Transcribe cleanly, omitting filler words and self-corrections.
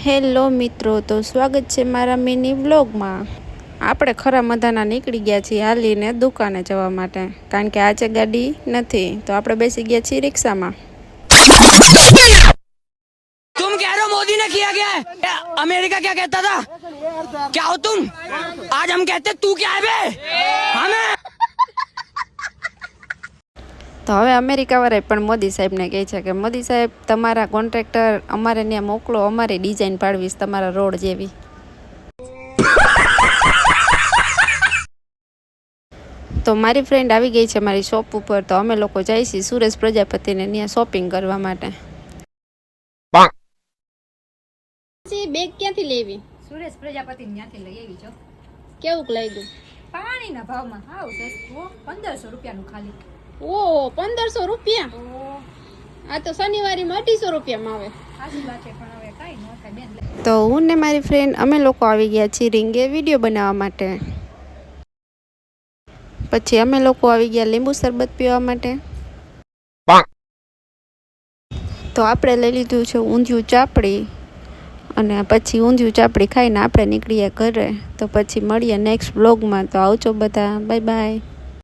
Hello મિત્રો, તો સ્વાગત છે મારા મિની વ્લોગમાં। આપણે ખરા મધાના નીકળી ગયા છીએ હાલીને દુકાને જવા માટે, કારણ કે આજે ગાડી નથી તો આપણે બેસી ગયા છીએ રિક્ષામાં। तुम कह रहे हो मोदी ने किया क्या है? अमेरिका क्या कहता था? क्या हो तुम? आज हम कहते तू क्या है बे? हमें તો હવે અમેરિકાવાળા પણ મોદી સાહેબને કહે છે કે મોદી સાહેબ, તમારા કોન્ટ્રાક્ટર અમારે ત્યાં મોકલો, અમારી ડિઝાઇન પાડવીશ તમારા રોડ જેવી। તો મારી ફ્રેન્ડ આવી ગઈ છે મારી શોપ ઉપર, તો અમે લોકો જઈએ છીએ સુરેશ પ્રજાપતિને ત્યાં શોપિંગ કરવા માટે। બેગ ક્યાંથી લેવી? સુરેશ પ્રજાપતિ ત્યાંથી લઈ આવી છો। કેવું લાગ્યું? પાણીના ભાવમાં હાવ સસ્તું, 1500 રૂપિયાનું ખાલી। ઓહ, 1500 રૂપિયા? આ તો શનિવારીમાં 250 રૂપિયામાં આવે। સાચી વાત છે, પણ હવે કાંઈ ન થાય બેન। તો હું ને મારી ફ્રેન્ડ અમે લોકો આવી ગયા છીએ રીંગે વિડીયો બનાવવા માટે। પછી અમે લોકો આવી ગયા લીંબુ શરબત પીવા માટે। તો આપણે લઈ લીધું છે ઊંધિયું ચાપડી, અને પછી ઊંધિયું ચાપડી ખાઈને આપણે નીકળીએ ઘરે। તો પછી મળીએ નેક્સ્ટ વ્લોગમાં। તો આવજો બધા, બાય બાય।